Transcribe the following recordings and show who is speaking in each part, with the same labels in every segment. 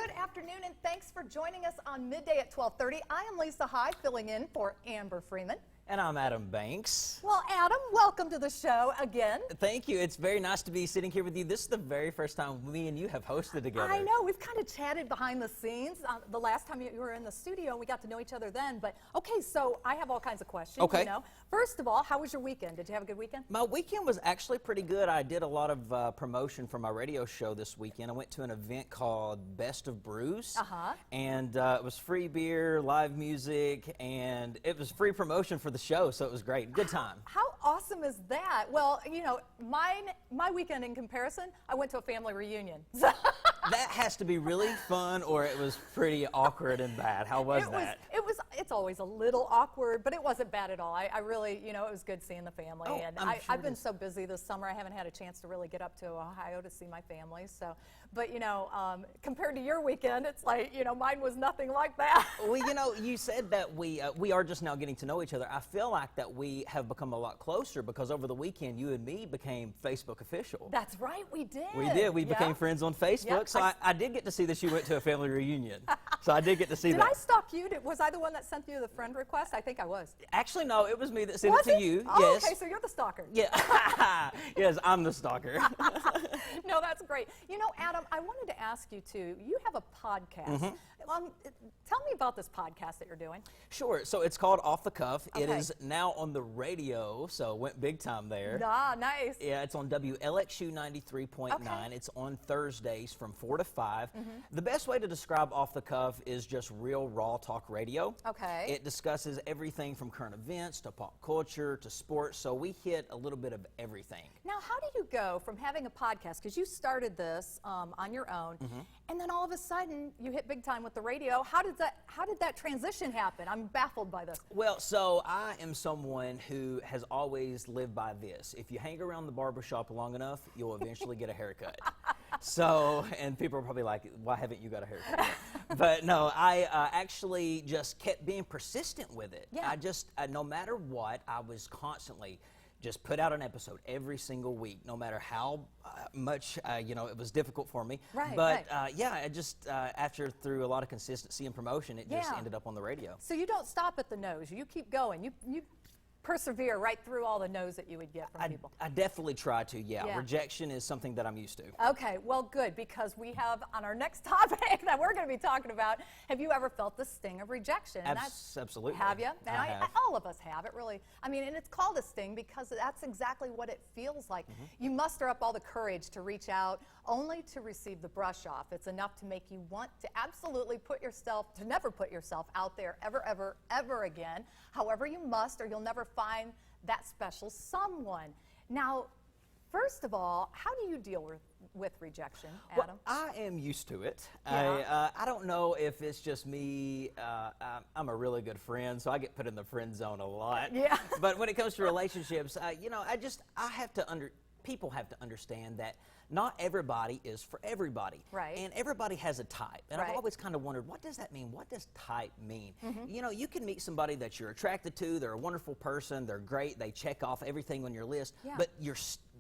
Speaker 1: Good afternoon, and thanks for joining us on Midday at 12:30. I am Lisa High, filling in for Amber Freeman.
Speaker 2: And I'm Adam Banks.
Speaker 1: Well, Adam, welcome to the show again.
Speaker 2: Thank you. It's very nice to be sitting here with you. This is the very first time me and you have hosted together.
Speaker 1: I know. We've kind of chatted behind the scenes. The last time you were in the studio, we got to know each other then. But, okay, so I have all kinds of questions.
Speaker 2: Okay.
Speaker 1: You know. First of all, how was your weekend? Did you have a good weekend?
Speaker 2: My weekend was actually pretty good. I did a lot of promotion for my radio show this weekend. I went to an event called Best of Bruised. And it was free beer, live music, and it was free promotion for the show, so it was great. Good time.
Speaker 1: How awesome is that? Well, you know, my weekend in comparison, I went to a family reunion.
Speaker 2: That has to be really fun, or it was pretty awkward and bad. How was that?
Speaker 1: It's always a little awkward, but it wasn't bad at all. I really, you know, it was good seeing the family.
Speaker 2: Oh,
Speaker 1: and I've been so busy this summer, I haven't had a chance to really get up to Ohio to see my family. So, but, you know, compared to your weekend, it's like, you know, mine was nothing like that.
Speaker 2: Well, you know, you said that we are just now getting to know each other. I feel like that we have become a lot closer because over the weekend, you and me became Facebook official.
Speaker 1: That's right, we did.
Speaker 2: We did. We became friends on Facebook.
Speaker 1: Yep.
Speaker 2: So I did get to see that you went to a family reunion. So I did get to see that.
Speaker 1: Did I stalk you? Was I the one that sent you the friend request? I think I was.
Speaker 2: Actually, no, it was me that sent it to you.
Speaker 1: Oh,
Speaker 2: yes.
Speaker 1: okay, so you're the stalker.
Speaker 2: Yeah. Yes, I'm the stalker.
Speaker 1: No, that's great. You know, Adam, I wanted to ask you too. You have a podcast. Tell me about this podcast that you're doing.
Speaker 2: Sure. So it's called Off the Cuff.
Speaker 1: Okay.
Speaker 2: It is now on the radio, so went big time there.
Speaker 1: Ah, nice.
Speaker 2: Yeah, it's on WLXU 93.9.
Speaker 1: Okay.
Speaker 2: It's on Thursdays from 4 to 5. The best way to describe Off the Cuff is just real raw talk radio.
Speaker 1: Okay.
Speaker 2: It discusses everything from current events to pop culture to sports, so we hit a little bit of everything.
Speaker 1: Now, how did you go from having a podcast, because you started this on your own, and then all of a sudden you hit big time with the radio. How did that transition happen? I'm baffled by this.
Speaker 2: Well, so I am someone who has always lived by this. If you hang around the barbershop long enough, you'll eventually get a haircut. So, and people are probably like, why haven't you got a haircut yet? But no, I actually just kept being persistent with it.
Speaker 1: Yeah.
Speaker 2: I just, no matter what, I was constantly just put out an episode every single week, no matter how much, you know, it was difficult for me.
Speaker 1: Right,
Speaker 2: but yeah, I just, through a lot of consistency and promotion, it just ended up on the radio.
Speaker 1: So you don't stop at the no's. You keep going. You persevere right through all the no's that you would get from people.
Speaker 2: I definitely try to,
Speaker 1: Yeah.
Speaker 2: Rejection is something that I'm used to.
Speaker 1: Okay, well, good, because we have on our next topic that we're going to be talking about, have you ever felt the sting of rejection? And
Speaker 2: Absolutely.
Speaker 1: Have you? And
Speaker 2: I have.
Speaker 1: all of us have. It really, I mean, and it's called a sting because that's exactly what it feels like. You muster up all the courage to reach out only to receive the brush off. It's enough to make you want to absolutely never put yourself out there ever, ever, ever again. However, you must, or you'll never find that special someone. Now, first of all, how do you deal with rejection, Adam?
Speaker 2: Well, I am used to it.
Speaker 1: Yeah.
Speaker 2: I don't know if it's just me. I'm a really good friend, so I get put in the friend zone a lot.
Speaker 1: Yeah.
Speaker 2: But when it comes to relationships, you know, people have to understand that not everybody is for everybody.
Speaker 1: Right.
Speaker 2: And everybody has a type. And
Speaker 1: Right.
Speaker 2: I've always kind of wondered, what does that mean? What does type mean? You know, you can meet somebody that you're attracted to, they're a wonderful person, they're great, they check off everything on your list,
Speaker 1: Yeah.
Speaker 2: but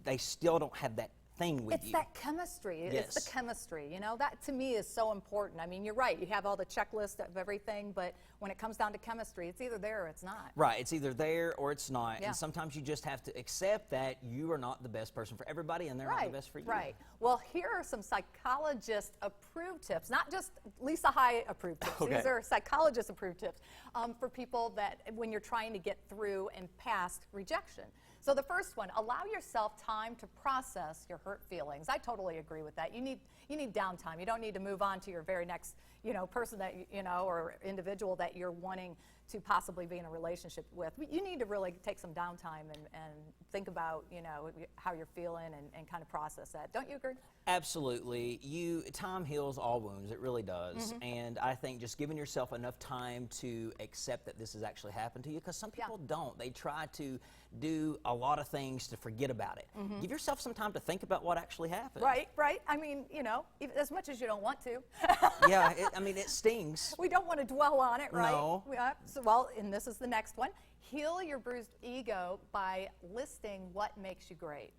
Speaker 2: they still don't have that thing with you.
Speaker 1: It's that chemistry.
Speaker 2: Yes.
Speaker 1: It's the chemistry. You know, that to me is so important. I mean, you're right. You have all the checklist of everything, but when it comes down to chemistry, it's either there or it's not.
Speaker 2: Right, it's either there or it's not,
Speaker 1: Yeah.
Speaker 2: and sometimes you just have to accept that you are not the best person for everybody and they're not the best for you.
Speaker 1: Right. Well, here are some psychologist-approved tips, not just Lisa High-approved tips.
Speaker 2: Okay.
Speaker 1: These are psychologist-approved tips for people that when you're trying to get through and past rejection. So the first one, allow yourself time to process your hurt feelings. I totally agree with that. You need downtime. You don't need to move on to your very next, you know, person that you know or individual that you're wanting to possibly be in a relationship with. You need to really take some downtime and think about, you know, how you're feeling and kind of process that. Don't you agree?
Speaker 2: Absolutely. Time heals all wounds. It really does. And I think just giving yourself enough time to accept that this has actually happened to you, because some people don't. They try to do a lot of things to forget about it. Give yourself some time to think about what actually happened.
Speaker 1: Right, right. I mean, you know, as much as you don't want to.
Speaker 2: Yeah, I mean, it stings.
Speaker 1: We don't want to dwell on it, right?
Speaker 2: No.
Speaker 1: So well, and this is the next one. Heal your bruised ego by listing what makes you great.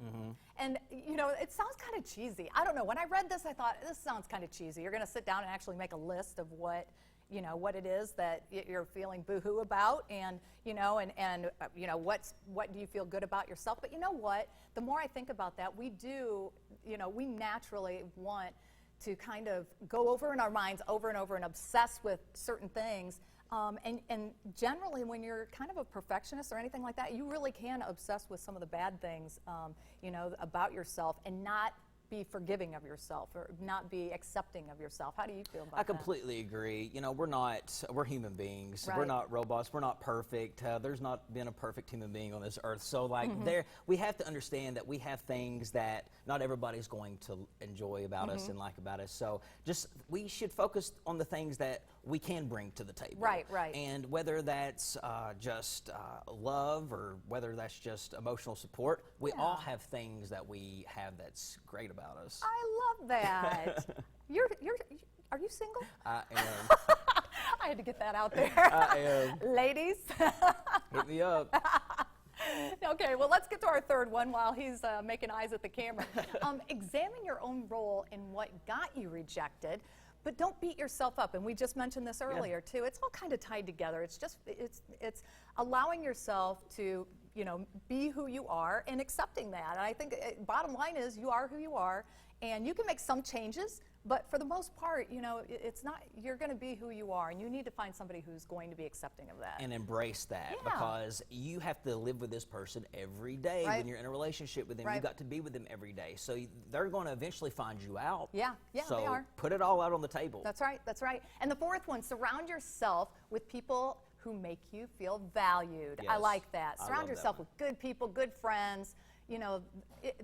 Speaker 1: And, you know, it sounds kind of cheesy. I don't know. When I read this, I thought, this sounds kind of cheesy. You're going to sit down and actually make a list of what, you know, what it is that you're feeling boo-hoo about, and, you know, you know, what do you feel good about yourself? But you know what? The more I think about that, we do, you know, we naturally want to kind of go over in our minds over and over and obsess with certain things. And generally, when you're kind of a perfectionist or anything like that, you really can obsess with some of the bad things, you know, about yourself, and not be forgiving of yourself, or not be accepting of yourself. How do you feel about that?
Speaker 2: I completely agree. You know, we're human beings.
Speaker 1: Right.
Speaker 2: We're not robots. We're not perfect. There's not been a perfect human being on this earth. So, like, we have to understand that we have things that not everybody's going to enjoy about us and like about us. So, we should focus on the things that we can bring to the table.
Speaker 1: Right, right.
Speaker 2: And whether that's just love, or whether that's just emotional support, we all have things that we have that's great about us.
Speaker 1: I love that. Are you single?
Speaker 2: I am.
Speaker 1: I had to get that out there.
Speaker 2: I am.
Speaker 1: Ladies.
Speaker 2: Hit me up.
Speaker 1: Okay, well, let's get to our third one while he's making eyes at the camera. Examine your own role in what got you rejected, but don't beat yourself up. And we just mentioned this earlier too. It's all kind of tied together. It's just it's allowing yourself to, you know, be who you are and accepting that. And I think bottom line is, you are who you are, and you can make some changes, but for the most part, you know, it's not, you're going to be who you are, and you need to find somebody who's going to be accepting of that.
Speaker 2: And embrace that,
Speaker 1: Yeah.
Speaker 2: because you have to live with this person every day.
Speaker 1: Right.
Speaker 2: When you're in a relationship with them,
Speaker 1: Right.
Speaker 2: you got to be with them every day. So they're going to eventually find you out.
Speaker 1: Yeah,
Speaker 2: so
Speaker 1: they are.
Speaker 2: Put it all out on the table.
Speaker 1: That's right, that's right. And the fourth one, surround yourself with people who make you feel valued. I
Speaker 2: Yes,
Speaker 1: like that.
Speaker 2: I
Speaker 1: Surround
Speaker 2: love that
Speaker 1: yourself
Speaker 2: one.
Speaker 1: with good people, good friends. You know,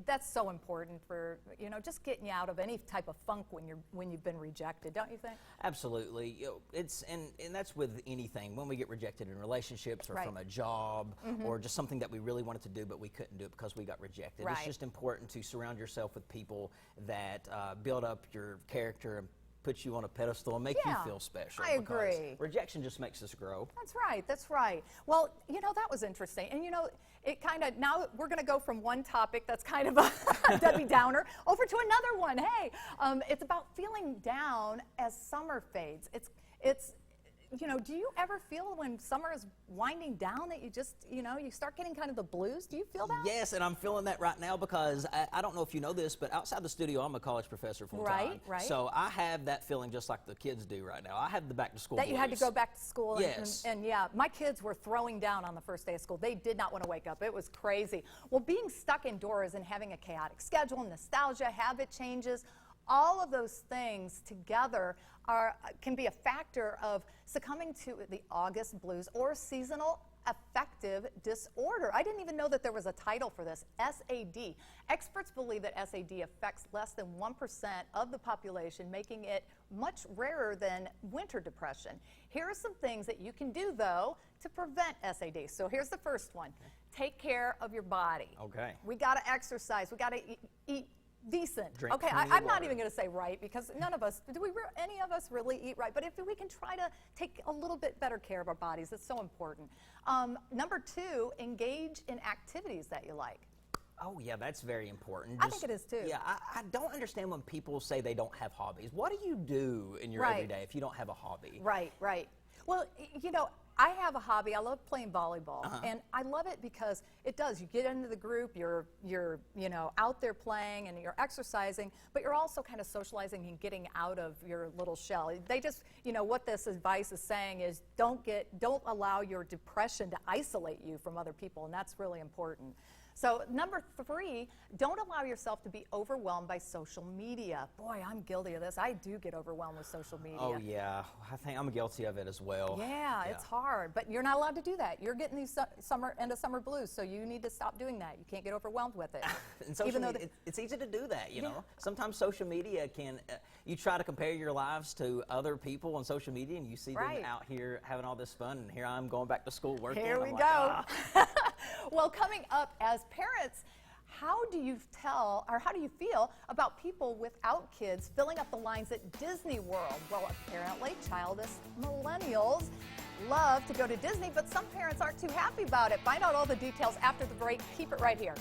Speaker 1: that's so important for, you know, just getting you out of any type of funk when you've been rejected, don't you think?
Speaker 2: Absolutely. You know, and that's with anything. When we get rejected in relationships, or
Speaker 1: Right.
Speaker 2: from a job, or just something that we really wanted to do but we couldn't do it because we got rejected.
Speaker 1: Right.
Speaker 2: It's just important to surround yourself with people that build up your character and put you on a pedestal and make you
Speaker 1: Yeah,
Speaker 2: feel special.
Speaker 1: I
Speaker 2: because
Speaker 1: agree.
Speaker 2: Rejection just makes us grow.
Speaker 1: That's right, that's right. Well, you know, that was interesting. And you know, it kind of, now we're going to go from one topic that's kind of a Debbie Downer over to another one. Hey, it's about feeling down as summer fades. It's, you know, do you ever feel when summer is winding down that you just, you know, you start getting kind of the blues? Do you feel that?
Speaker 2: Yes, and I'm feeling that right now, because I don't know if you know this, but outside the studio, I'm a college professor full time.
Speaker 1: Right, right.
Speaker 2: So I have that feeling just like the kids do right now. I have the back to school
Speaker 1: That you had to
Speaker 2: blues.
Speaker 1: go back to school. And,
Speaker 2: Yes.
Speaker 1: and yeah, my kids were throwing down on the first day of school. They did not want to wake up. It was crazy. Well, being stuck indoors and having a chaotic schedule, nostalgia, habit changes, all of those things together can be a factor of succumbing to the August blues, or seasonal affective disorder. I didn't even know that there was a title for this, SAD. Experts believe that SAD affects less than 1% of the population, making it much rarer than winter depression. Here are some things that you can do, though, to prevent SAD. So here's the first one. Take care of your body.
Speaker 2: Okay.
Speaker 1: We got to exercise. We got to eat decent.
Speaker 2: Drink
Speaker 1: Okay,
Speaker 2: plenty of
Speaker 1: I'm not
Speaker 2: water.
Speaker 1: even going to say right, because none of us, any of us really eat right? But if we can try to take a little bit better care of our bodies, it's so important. Number two, engage in activities that you like.
Speaker 2: Oh, yeah, that's very important.
Speaker 1: I think it is, too.
Speaker 2: Yeah, I don't understand when people say they don't have hobbies. What do you do in your
Speaker 1: Right.
Speaker 2: everyday if you don't have a hobby?
Speaker 1: Right, right. Well, you know, I have a hobby. I love playing volleyball, and I love it because it does. You get into the group, you're you know, out there playing and you're exercising, but you're also kind of socializing and getting out of your little shell. They just, you know, what this advice is saying is don't allow your depression to isolate you from other people, and that's really important. So number three, don't allow yourself to be overwhelmed by social media. Boy, I'm guilty of this. I do get overwhelmed with social media.
Speaker 2: Oh, yeah. I think I'm guilty of it as well.
Speaker 1: Yeah, it's hard, but you're not allowed to do that. You're getting these summer blues, so you need to stop doing that. You can't get overwhelmed with it.
Speaker 2: And social media, it's easy to do that, you know. Sometimes social media can, you try to compare your lives to other people on social media, and you see
Speaker 1: Right.
Speaker 2: them out here having all this fun, and here I'm going back to school working.
Speaker 1: Here we
Speaker 2: I'm
Speaker 1: go.
Speaker 2: like, ah.
Speaker 1: Well, coming up, as parents, how do you feel about people without kids filling up the lines at Disney World? Well, apparently, childless millennials love to go to Disney, but some parents aren't too happy about it. Find out all the details after the break. Keep it right here.